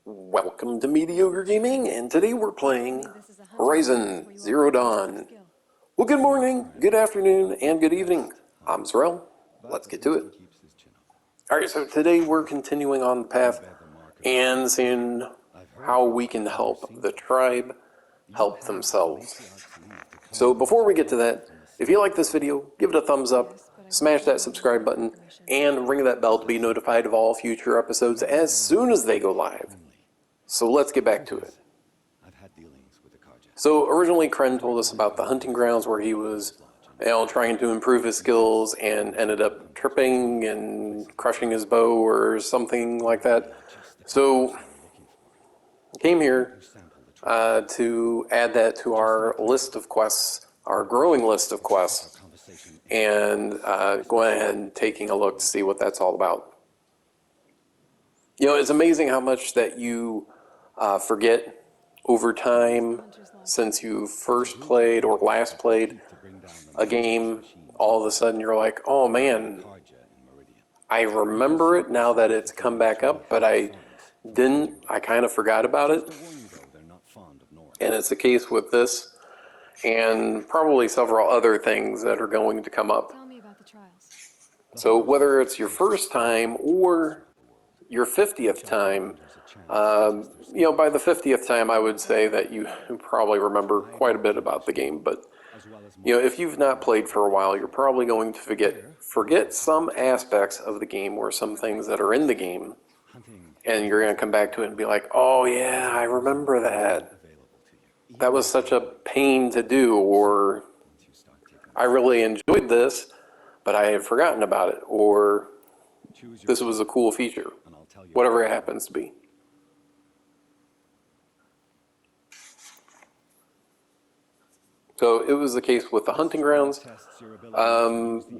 Welcome to Mediocre Gaming, and today we're playing Horizon Zero Dawn. Well, good morning, good afternoon, and good evening. I'm Zrel. Let's get to it. Alright, so today we're continuing on the path and seeing how we can help the tribe help themselves. So before we get to that, if you like this video, give it a thumbs up, smash that subscribe button, and ring that bell to be notified of all future episodes as soon as they go live. So let's get back to it. So originally Kren told us about the hunting grounds where he was trying to improve his skills and ended up tripping and crushing his bow or something like that. So came here to add that to our list of quests, our growing list of quests, and going ahead and taking a look to see what that's all about. You know, it's amazing how much that you forget over time since you first played or last played a game. All of a sudden you're like, oh man, I remember it now that it's come back up, but I kind of forgot about it. And it's the case with this and probably several other things that are going to come up. So whether it's your first time or your 50th time, you know, by the 50th time I would say that you probably remember quite a bit about the game, but you know, if you've not played for a while, you're probably going to forget some aspects of the game or some things that are in the game, and you're going to come back to it and be like, oh yeah, I remember that. That was such a pain to do, or I really enjoyed this, but I had forgotten about it, or this was a cool feature, whatever it happens to be. So it was the case with the hunting grounds.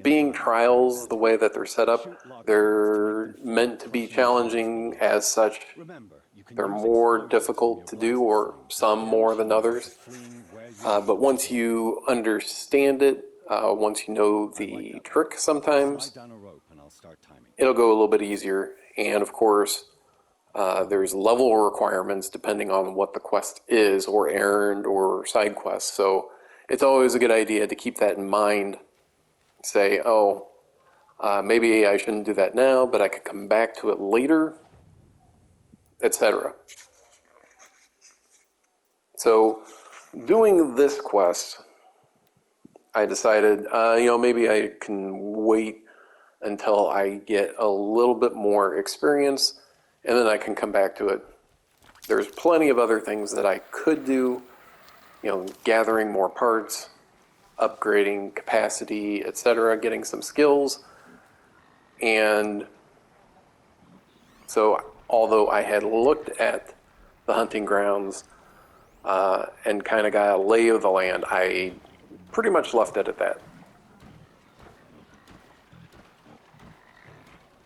Being trials, the way that they're set up, they're meant to be challenging as such. They're more difficult to do, or some more than others. But once you understand it, once you know the trick sometimes, it'll go a little bit easier. And of course, there's level requirements depending on what the quest is, or errand, or side quest. So it's always a good idea to keep that in mind. Say, oh, maybe I shouldn't do that now, but I could come back to it later, etc. So doing this quest, I decided, you know, maybe I can wait until I get a little bit more experience, and then I can come back to it. There's plenty of other things that I could do, you know, gathering more parts, upgrading capacity, etc., getting some skills. And so, although I had looked at the hunting grounds and kind of got a lay of the land, I pretty much left it at that.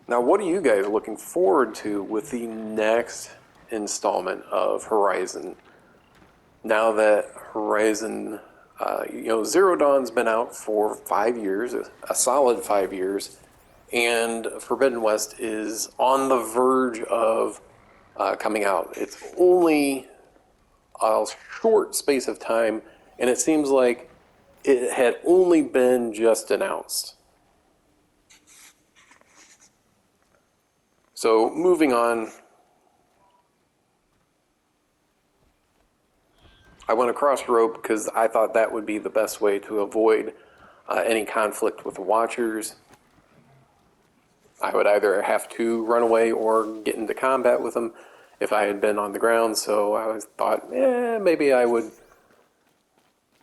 Now, what are you guys looking forward to with the next installment of Horizon? Now that Horizon, you know, Zero Dawn's been out for 5 years, a solid 5 years, and Forbidden West is on the verge of coming out. It's only a short space of time, and it seems like it had only been just announced. So moving on, I went across the rope because I thought that would be the best way to avoid any conflict with the Watchers. I would either have to run away or get into combat with them if I had been on the ground, so I thought, maybe I would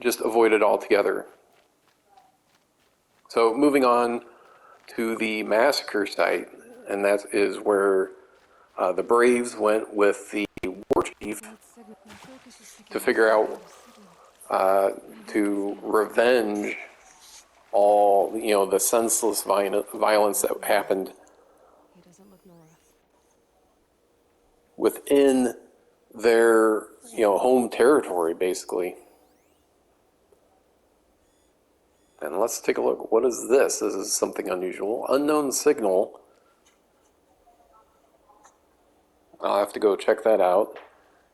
just avoid it altogether. So moving on to the massacre site, and that is where the Braves went with the war chief to figure out to revenge all, you know, the senseless violence that happened within their, you know, home territory, basically. And let's take a look. What is this? This is something unusual. Unknown signal. I'll have to go check that out.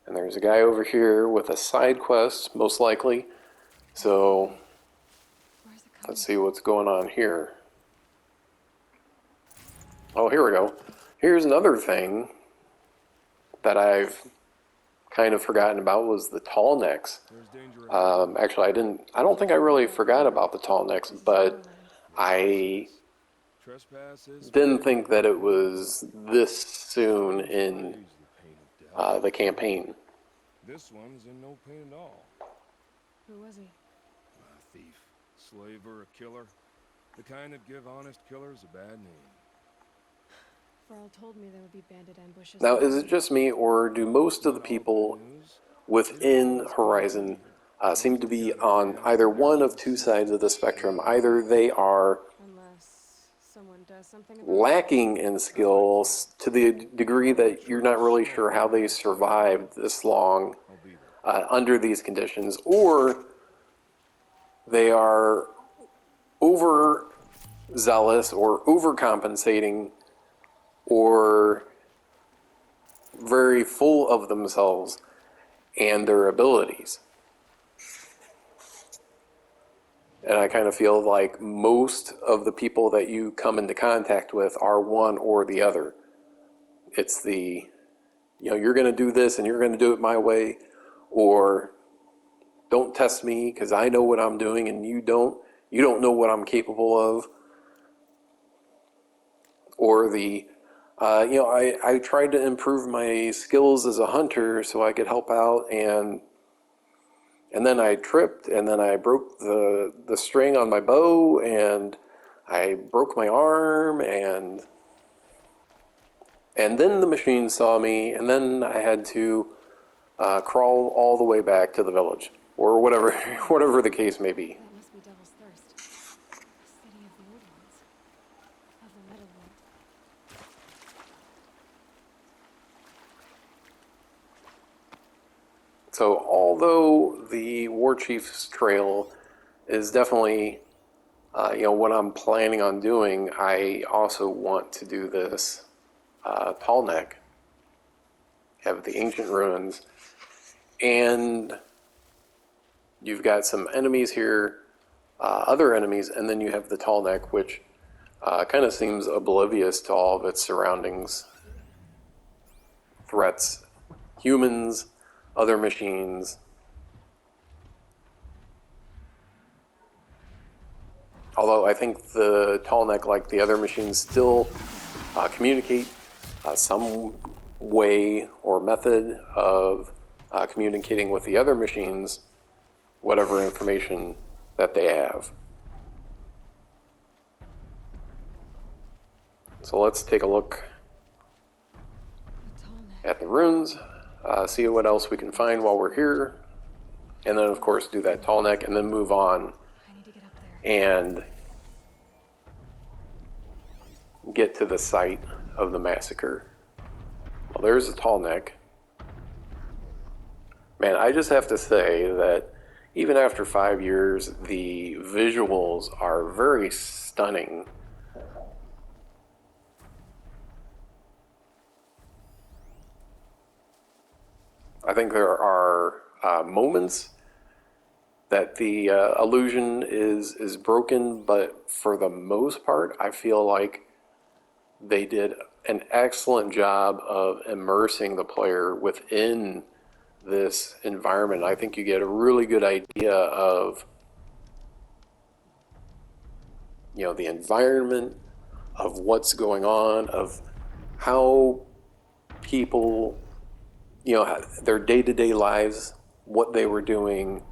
And there's a guy over here with a side quest, most likely. So let's see what's going on here. Oh, here we go. Here's another thing that I've kind of forgotten about was the tall necks. Actually, I don't think I really forgot about the tall necks, but I didn't think that it was this soon in the campaign. This one's in no pain at all. Who was he? A thief, slaver, a killer. The kind that give honest killers a bad name. Farrell told me there would be bandit ambushes. Now, is it just me, or do most of the people within Horizon seem to be on either one of two sides of the spectrum? Either they are Unless someone does something about lacking in skills to the degree that you're not really sure how they survived this long under these conditions, or they are overzealous or overcompensating or very full of themselves and their abilities. And I kind of feel like most of the people that you come into contact with are one or the other. It's the, you're going to do this and you're going to do it my way, or don't test me because I know what I'm doing and you don't know what I'm capable of. Or the, I tried to improve my skills as a hunter so I could help out, and then I tripped, and then I broke the string on my bow, and I broke my arm, and then the machine saw me, and then I had to crawl all the way back to the village, or whatever the case may be. That must be Devil's Thirst. The city of the old ones. Of the metal world. So although the War Chief's Trail is definitely, what I'm planning on doing, I also want to do this tall neck, have the ancient ruins, and you've got some enemies here, other enemies, and then you have the tall neck, which kind of seems oblivious to all of its surroundings, threats, humans, other machines. Although I think the tall neck, like the other machines, still communicate some way or method of communicating with the other machines, whatever information that they have. So let's take a look at the runes, see what else we can find while we're here, and then of course do that tall neck, and then move on I need to get up there. and get to the site of the massacre. Well, there's the tall neck. Man, I just have to say that even after 5 years, the visuals are very stunning. I think there are moments that the illusion is broken, but for the most part, I feel like they did an excellent job of immersing the player within this environment. I think you get a really good idea of, the environment, of what's going on, of how people, their day-to-day lives, what they were doing,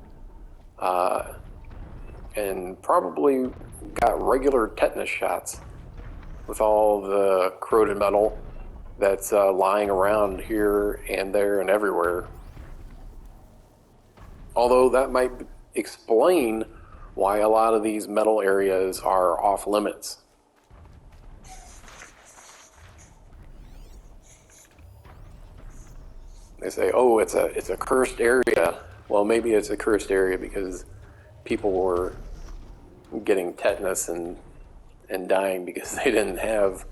and probably got regular tetanus shots with all the corroded metal that's lying around here and there and everywhere. Although that might explain why a lot of these metal areas are off limits. They say, oh, it's a cursed area. Well, maybe it's a cursed area because people were getting tetanus and dying because they didn't have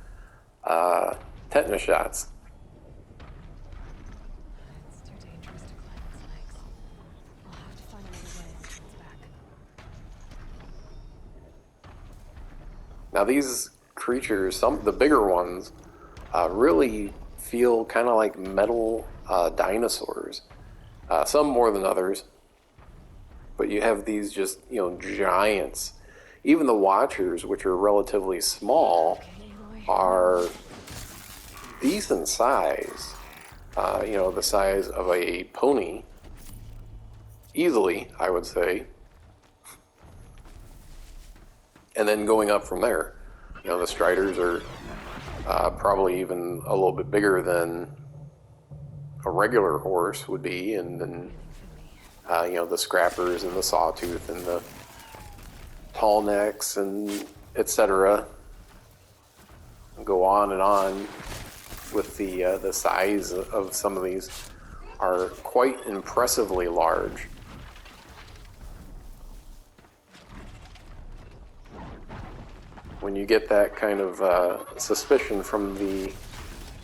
tetanus shots. Now these creatures, some the bigger ones, really feel kind of like metal dinosaurs. Some more than others. But you have these just, giants. Even the Watchers, which are relatively small, are decent size. The size of a pony. Easily, I would say. And then going up from there. The Striders are probably even a little bit bigger than a regular horse would be. And then, the Scrappers and the Sawtooth and the Tall Necks and etc. Go on and on with the size of some of these are quite impressively large. When you get that kind of suspicion from the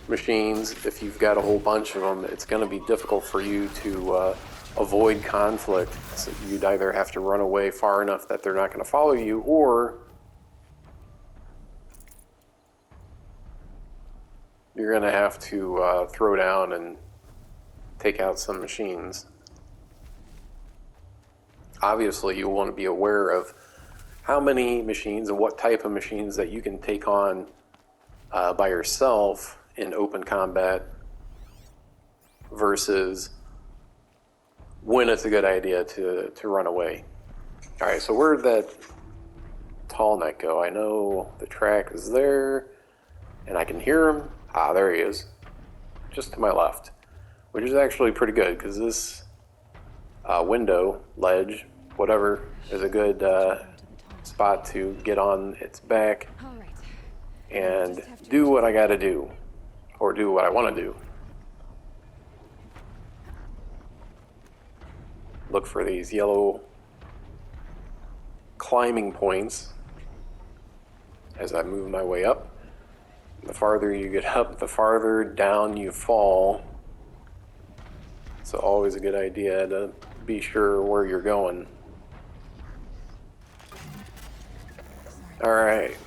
machines, if you've got a whole bunch of them, it's going to be difficult for you to avoid conflict. So you'd either have to run away far enough that they're not going to follow you, or you're going to have to throw down and take out some machines. Obviously, you want to be aware of how many machines and what type of machines that you can take on by yourself in open combat versus when it's a good idea to run away. All right, so where'd that tall neck go? I know the track is there, and I can hear him. Ah, there he is, just to my left, which is actually pretty good because this window, ledge, whatever, is a good spot to get on its back and do what I gotta do, or do what I want to do. Look for these yellow climbing points as I move my way up. The farther you get up, the farther down you fall. So always a good idea to be sure where you're going. All right.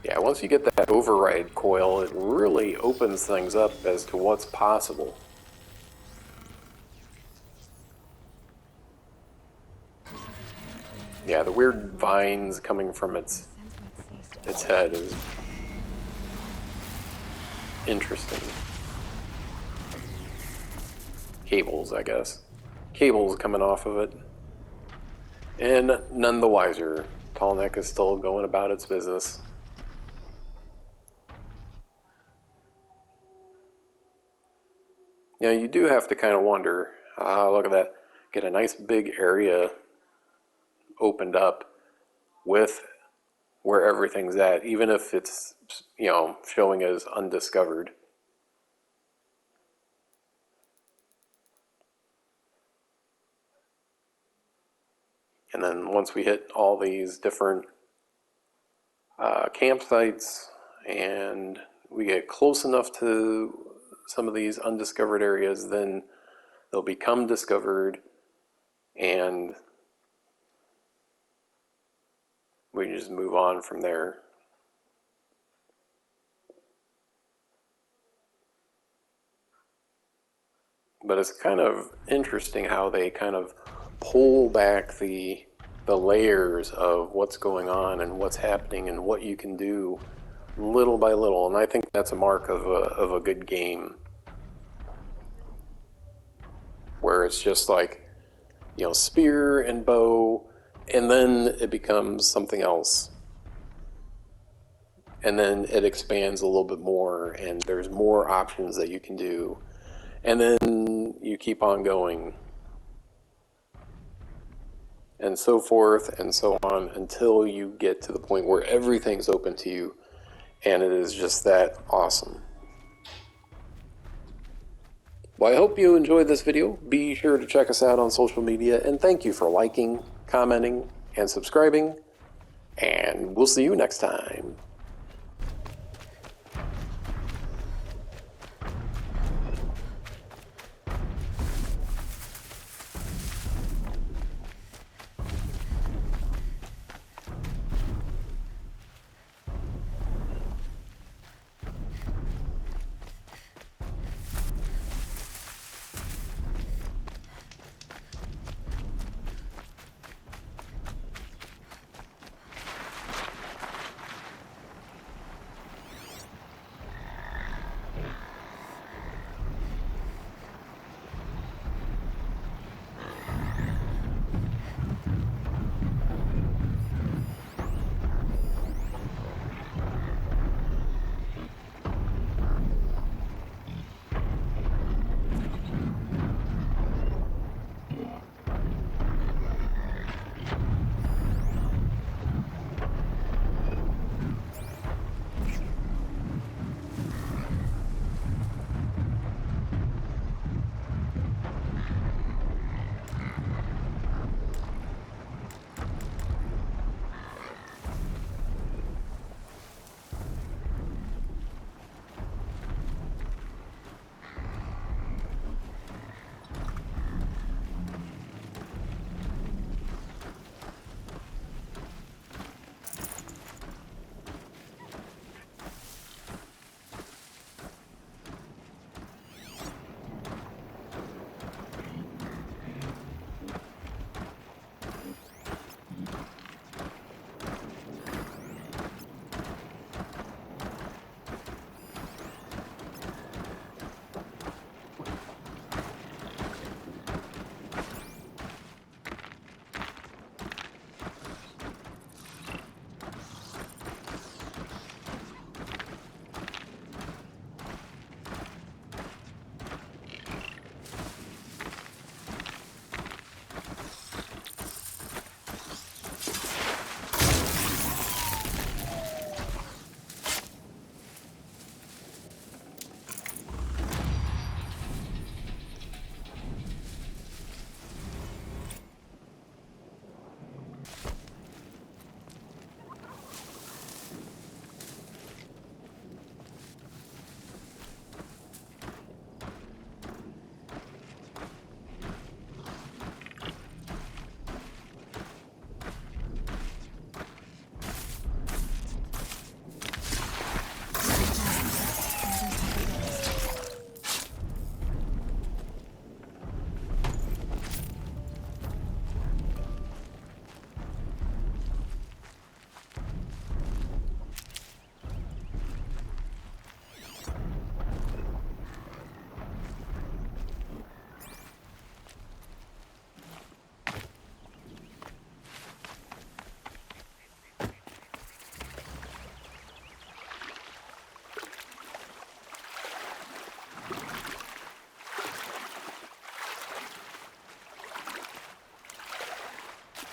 Yeah, once you get that override coil, it really opens things up as to what's possible. Yeah, the weird vines coming from its head is interesting. Cables, I guess. Cables coming off of it. And none the wiser. Tall Neck is still going about its business. You do have to kind of wonder, look at that, get a nice big area opened up with where everything's at, even if it's, showing as undiscovered. And then once we hit all these different campsites and we get close enough to some of these undiscovered areas, then they'll become discovered, and we can just move on from there. But it's kind of interesting how they kind of pull back the layers of what's going on and what's happening and what you can do little by little, and I think that's a mark of a good game, where it's just like, spear and bow, and then it becomes something else, and then it expands a little bit more, and there's more options that you can do, and then you keep on going, and so forth and so on, until you get to the point where everything's open to you. And it is just that awesome. Well, I hope you enjoyed this video. Be sure to check us out on social media. And thank you for liking, commenting, and subscribing. And we'll see you next time.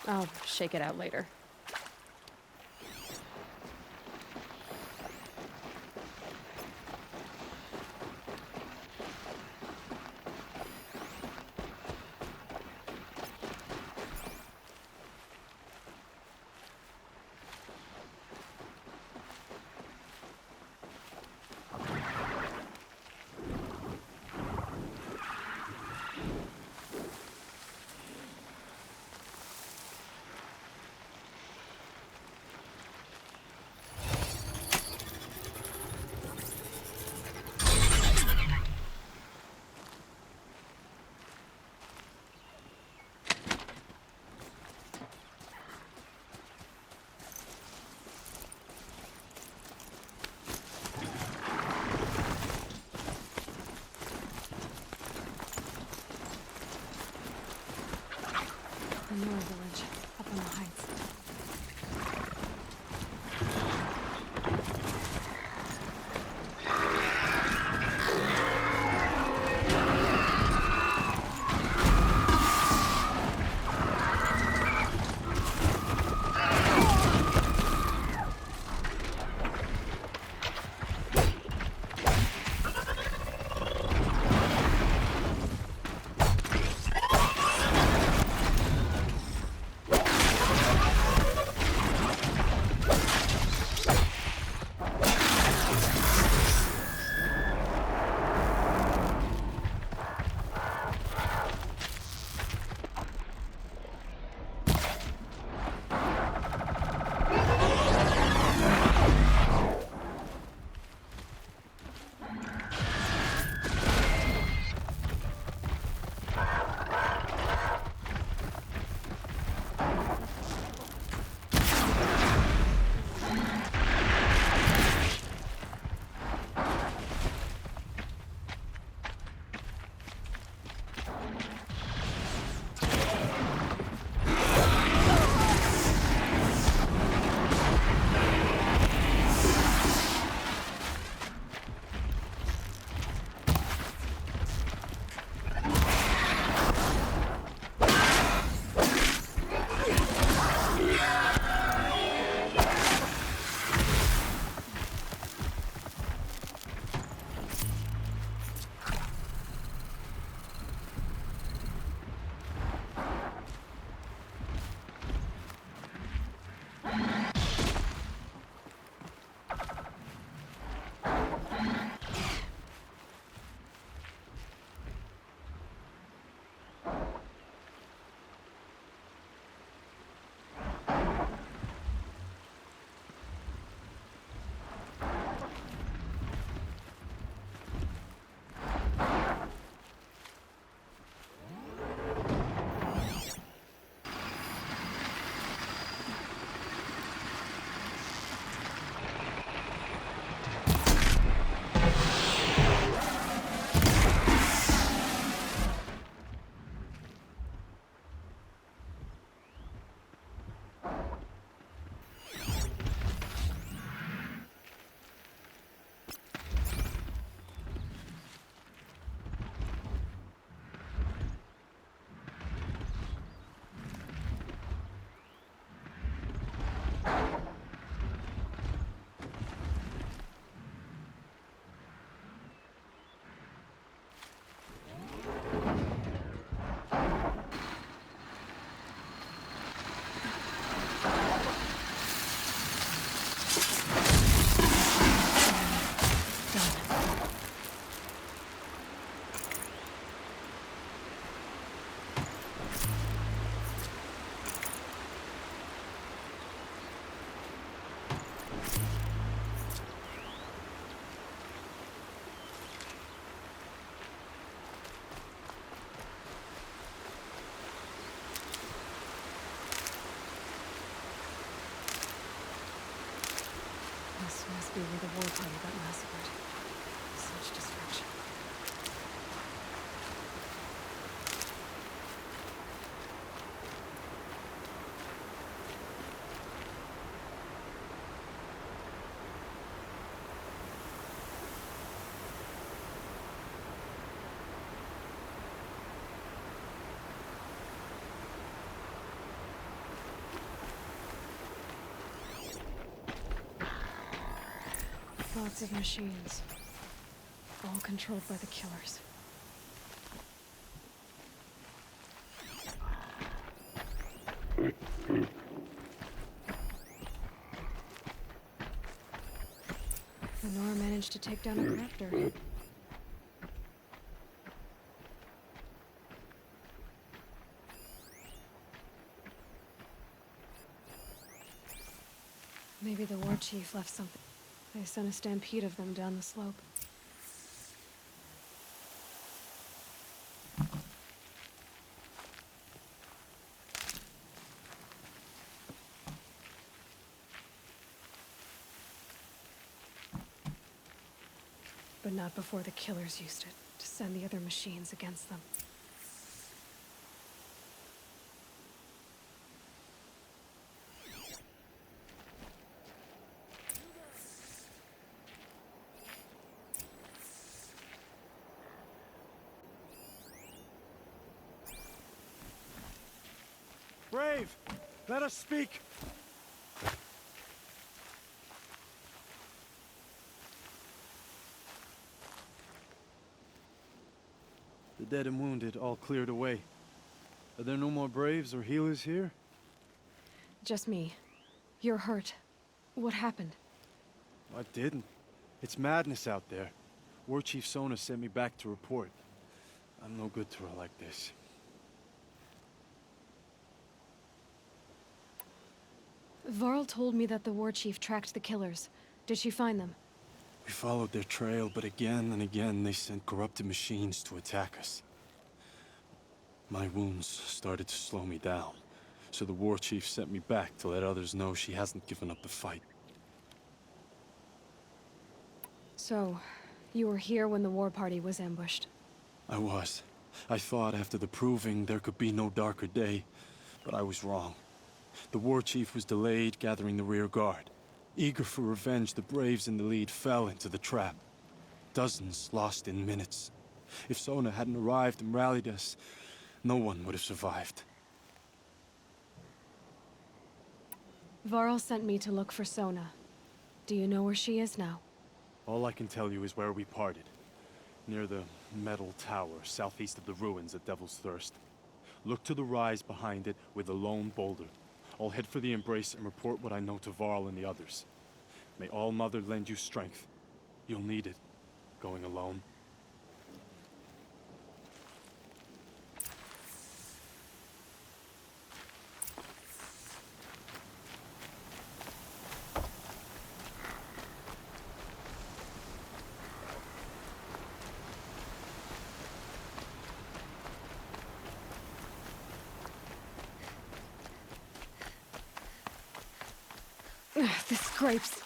I'll shake it out later. Lots of machines. All controlled by the killers. Lenore managed to take down a crafter. Maybe the war chief left something. They sent a stampede of them down the slope. But not before the killers used it to send the other machines against them. Brave! Let us speak! The dead and wounded all cleared away. Are there no more braves or healers here? Just me. You're hurt. What happened? I didn't. It's madness out there. War Chief Sona sent me back to report. I'm no good to her like this. Varl told me that the war chief tracked the killers. Did she find them? We followed their trail, but again and again they sent corrupted machines to attack us. My wounds started to slow me down, so the war chief sent me back to let others know she hasn't given up the fight. So, you were here when the war party was ambushed? I was. I thought after the proving there could be no darker day, but I was wrong. The war chief was delayed gathering the rear guard. Eager for revenge, the braves in the lead fell into the trap. Dozens lost in minutes. If Sona hadn't arrived and rallied us, no one would have survived. Varl sent me to look for Sona. Do you know where she is now? All I can tell you is where we parted. Near the metal tower, southeast of the ruins at Devil's Thirst. Look to the rise behind it with a lone boulder. I'll head for the embrace and report what I know to Varl and the others. May All Mother lend you strength. You'll need it, going alone. Ugh, the scrapes.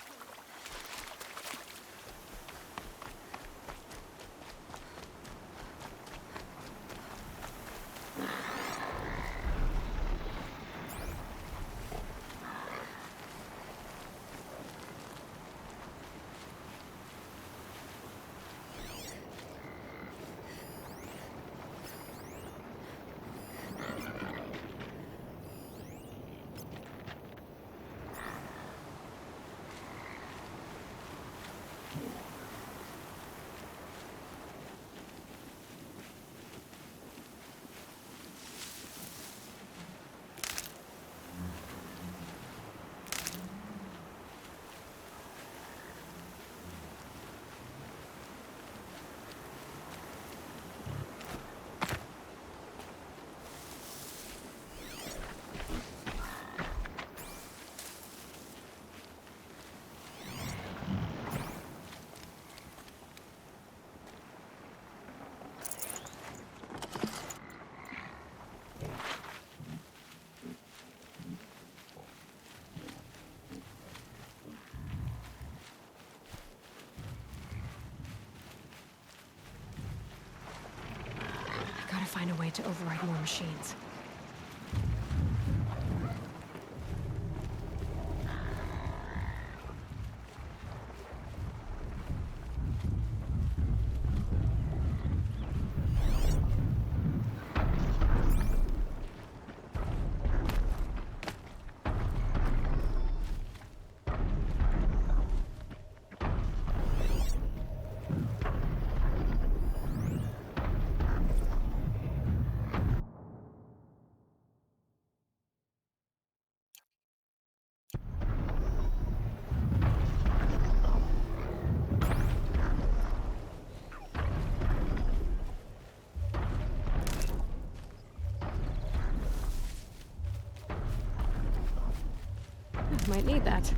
Gotta find a way to override more machines. Might need that.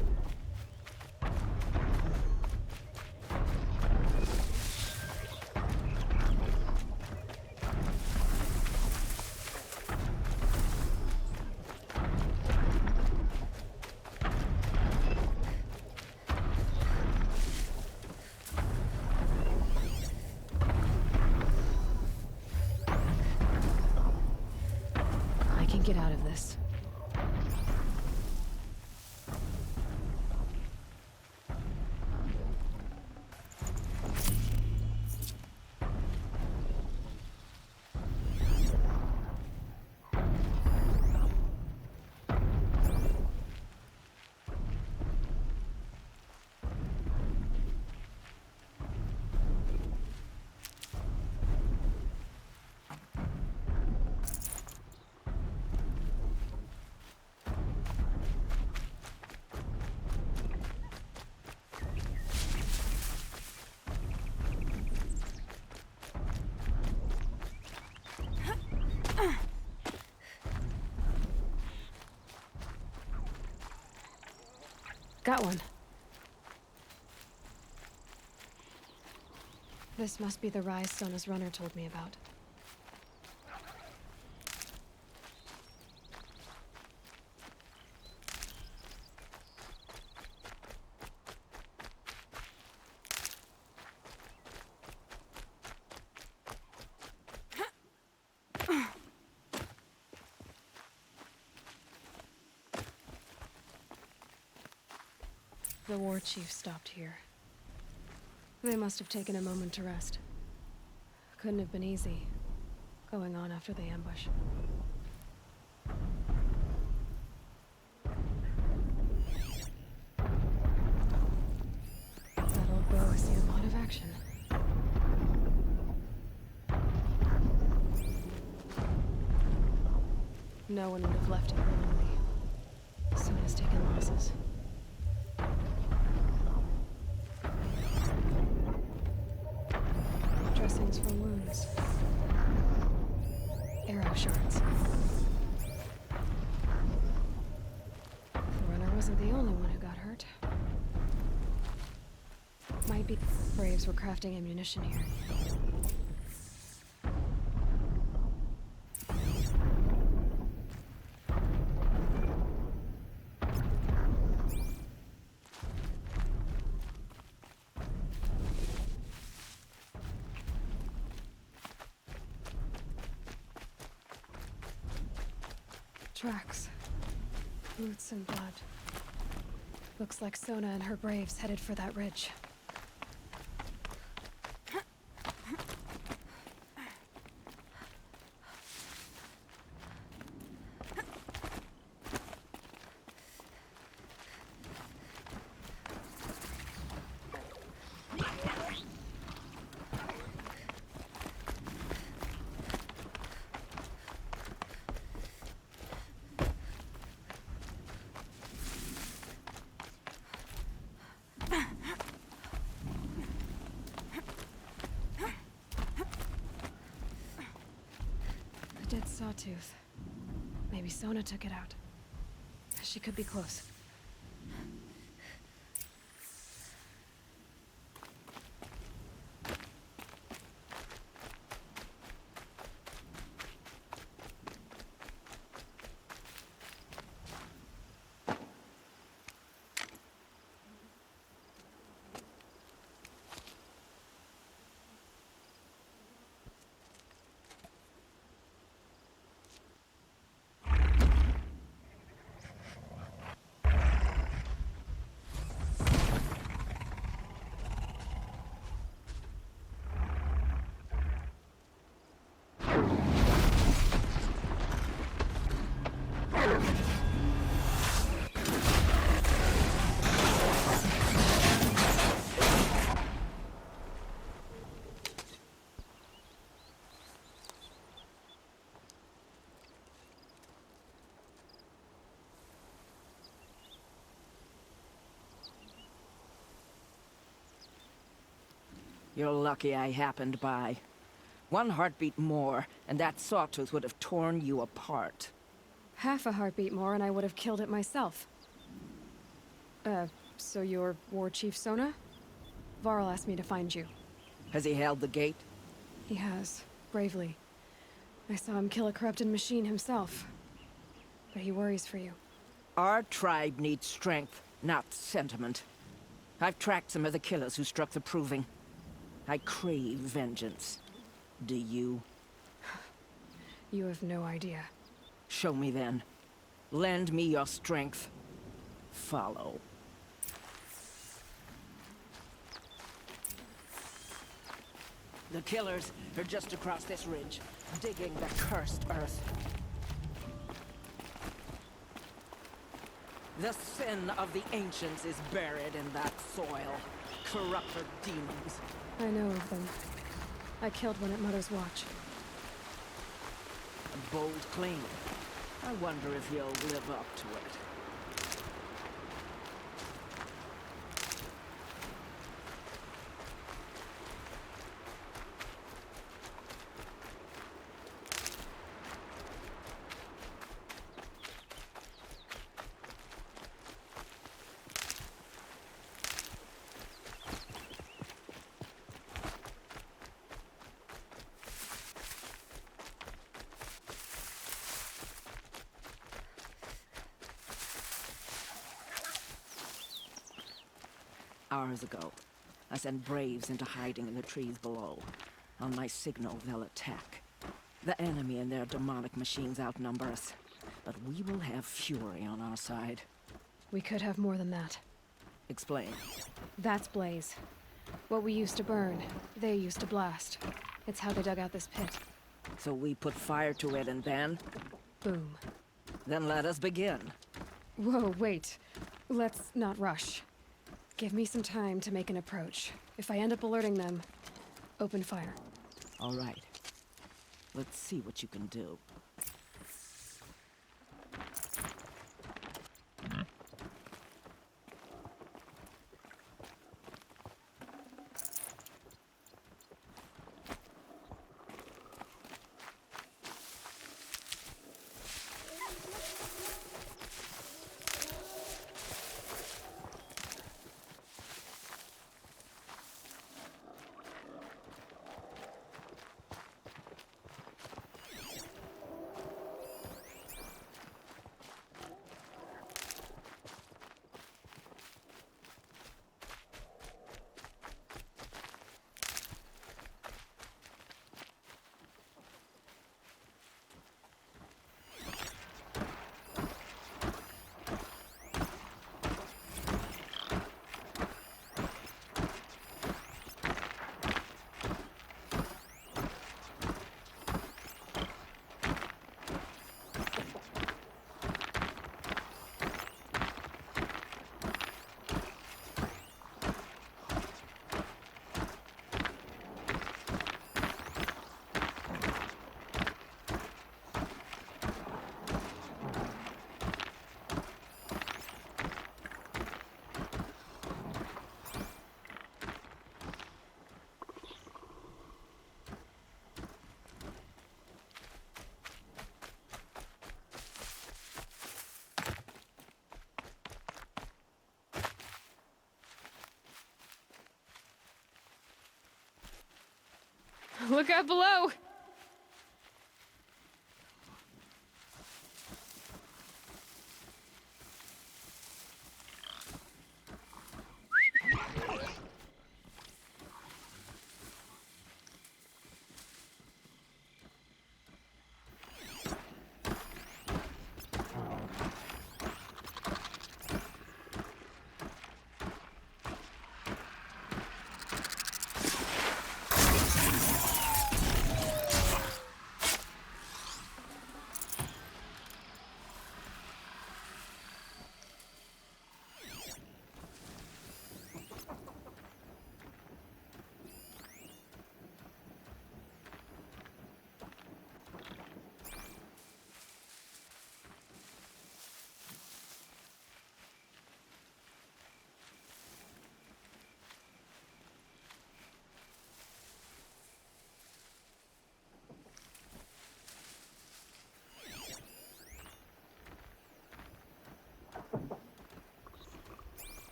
I can get out of this. Got one. This must be the rise Sona's runner told me about. The war chief stopped here. They must have taken a moment to rest. Couldn't have been easy, going on after the ambush. That old bow has seen a lot of action. No one would have left it willingly. Sona's taken losses. Dressings for wounds. Arrow shards. The runner wasn't the only one who got hurt. Might be Braves were crafting ammunition here. Tracks. Boots and blood. Looks like Sona and her braves headed for that ridge. Dead sawtooth. Maybe Sona took it out. She could be close. You're lucky I happened by. One heartbeat more, and that sawtooth would have torn you apart. Half a heartbeat more and I would have killed it myself. So you're War Chief Sona? Varl asked me to find you. Has he held the gate? He has, bravely. I saw him kill a corrupted machine himself. But he worries for you. Our tribe needs strength, not sentiment. I've tracked some of the killers who struck the Proving. I crave vengeance. Do you? You have no idea. Show me then. Lend me your strength. Follow. The killers are just across this ridge, digging the cursed earth. The sin of the ancients is buried in that soil. Corrupter demons. I know of them. I killed one at Mother's Watch. A bold claim. I wonder if he'll live up to it. Hours ago, I sent Braves into hiding in the trees below. On my signal, they'll attack. The enemy and their demonic machines outnumber us, but we will have fury on our side. We could have more than that. Explain. That's Blaze. What we used to burn, they used to blast. It's how they dug out this pit. So we put fire to it and then? Boom. Then let us begin. Whoa, wait. Let's not rush. Give me some time to make an approach. If I end up alerting them, open fire. All right. Let's see what you can do. Look out below!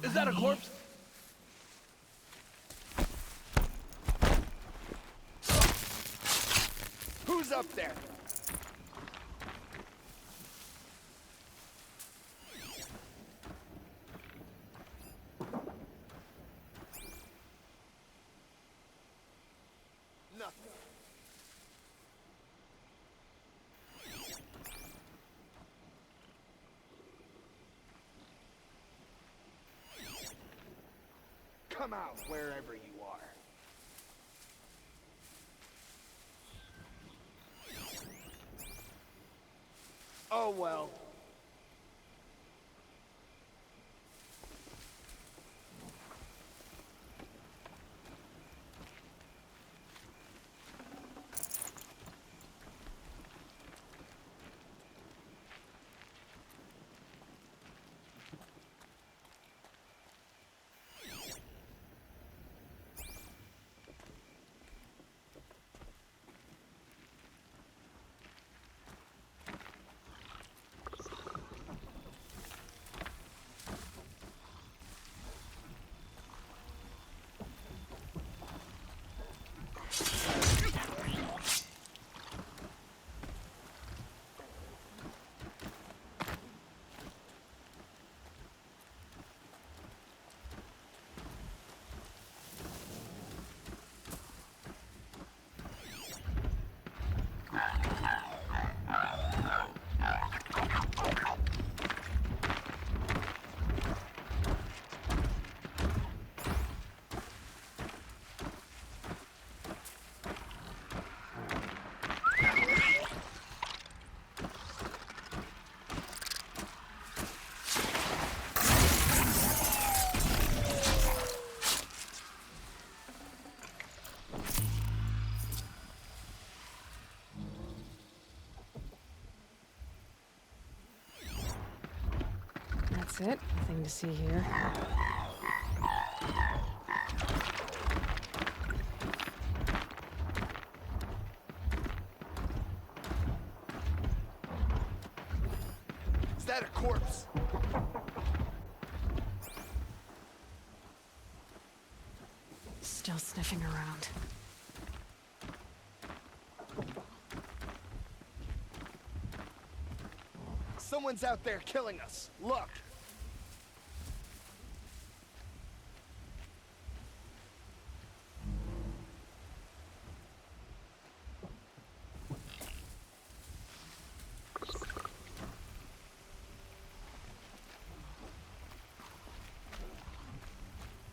Is that a corpse? Who's up there? Nothing. Come out wherever you are. Oh well. That's it. Nothing to see here. Is that a corpse? Still sniffing around. Someone's out there killing us. Look.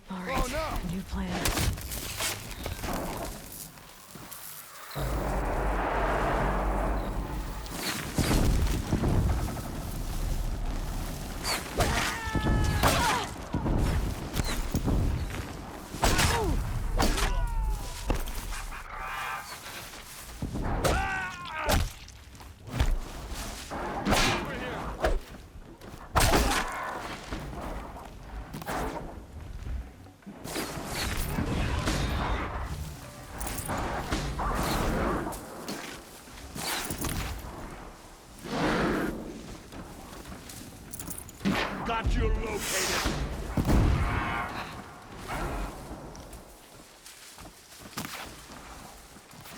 All right. Oh, no. New plan. Got you located.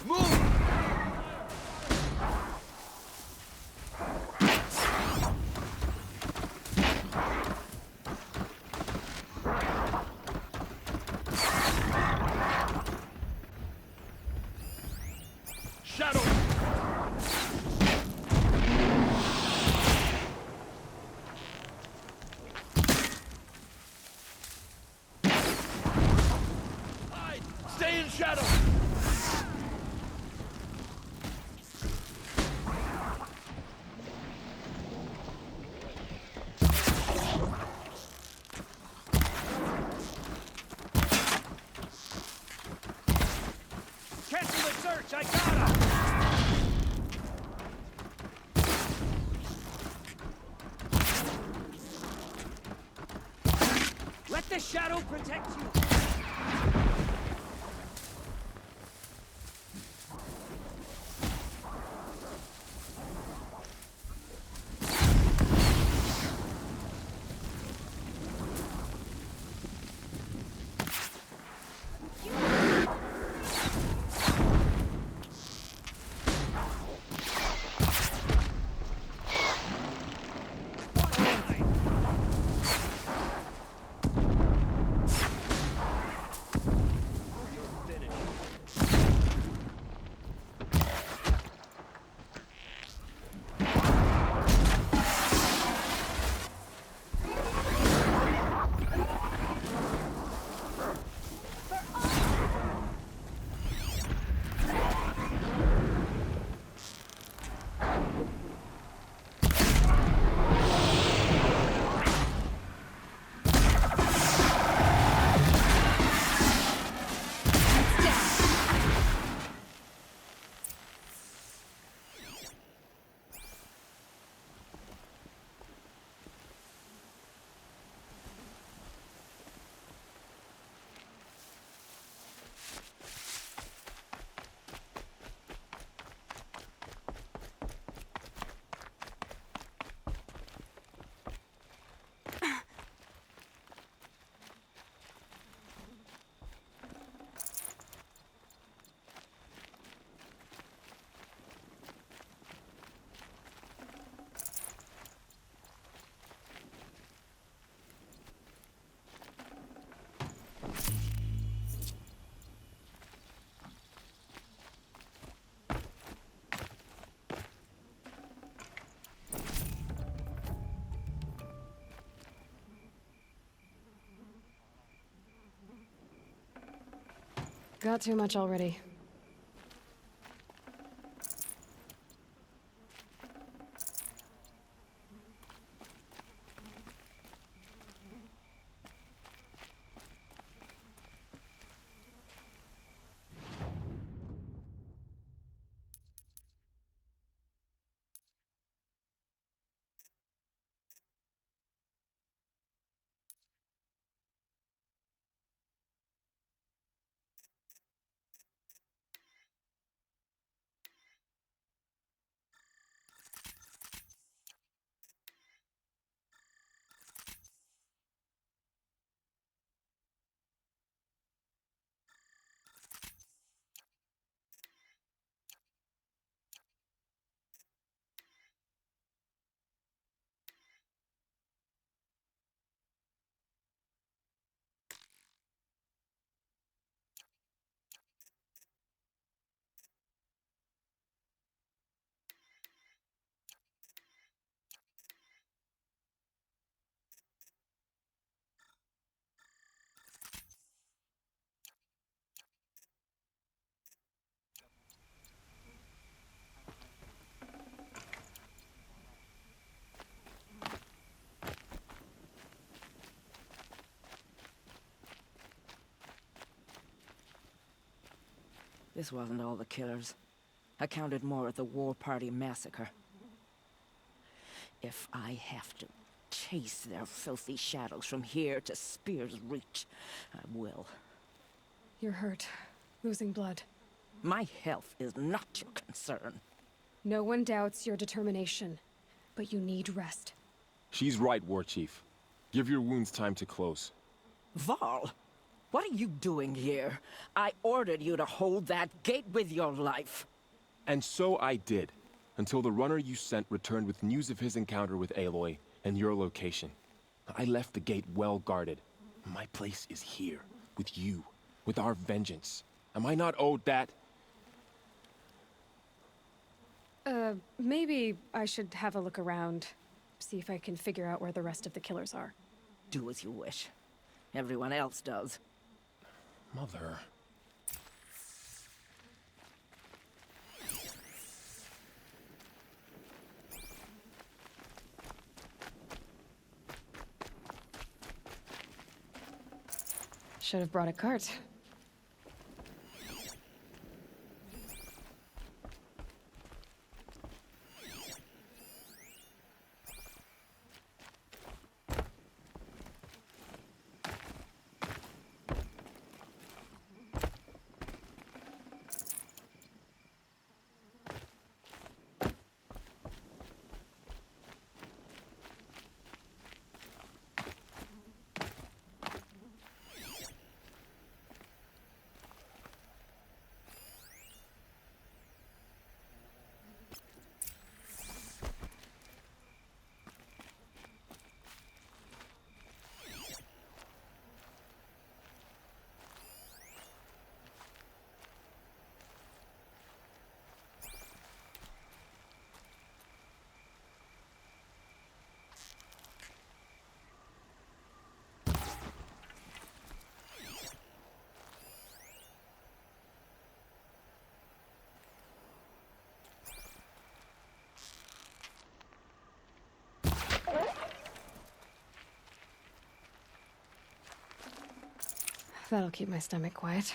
Move! Shadow! Hide! Stay in shadow! Cancel the search! I got him! Let the shadow protect you! Got too much already. This wasn't all the killers. I counted more at the War Party massacre. If I have to chase their filthy shadows from here to Spear's Reach, I will. You're hurt. Losing blood. My health is not your concern. No one doubts your determination, but you need rest. She's right, War Chief. Give your wounds time to close. Varl, what are you doing here? I ordered you to hold that gate with your life. And so I did, until the runner you sent returned with news of his encounter with Aloy and your location. I left the gate well guarded. My place is here, with you, with our vengeance. Am I not owed that? Maybe I should have a look around. See if I can figure out where the rest of the killers are. Do as you wish. Everyone else does. Mother. Should have brought a cart. That'll keep my stomach quiet.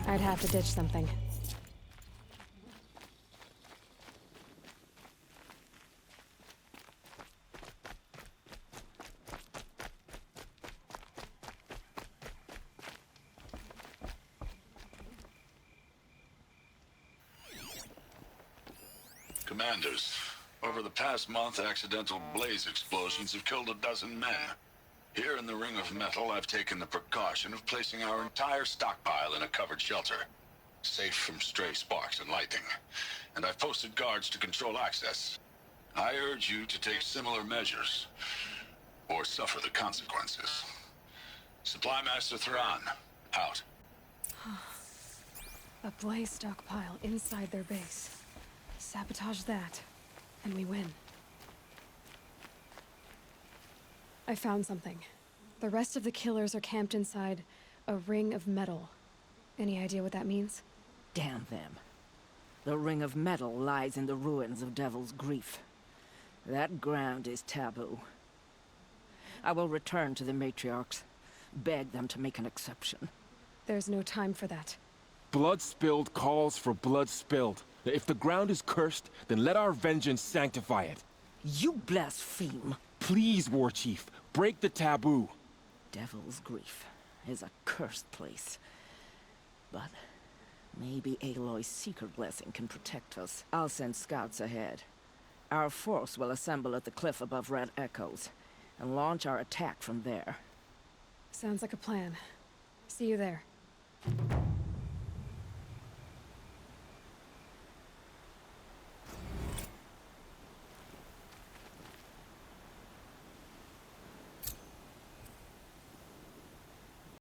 I'd have to ditch something. Commanders, over the past month, accidental blaze explosions have killed 12 men. Here in the Ring of Metal, I've taken the precaution of placing our entire stockpile in a covered shelter, safe from stray sparks and lightning. And I've posted guards to control access. I urge you to take similar measures, or suffer the consequences. Supply Master Thran, out. A blaze stockpile inside their base. Sabotage that, and we win. I found something. The rest of the killers are camped inside a ring of metal. Any idea what that means? Damn them. The Ring of Metal lies in the ruins of Devil's Grief. That ground is taboo. I will return to the matriarchs, beg them to make an exception. There's no time for that. Blood spilled calls for blood spilled. If the ground is cursed, then let our vengeance sanctify it. You blaspheme! Please, War Chief, break the taboo. Devil's Grief is a cursed place. But maybe Aloy's secret blessing can protect us. I'll send scouts ahead. Our force will assemble at the cliff above Red Echoes, and launch our attack from there. Sounds like a plan. See you there.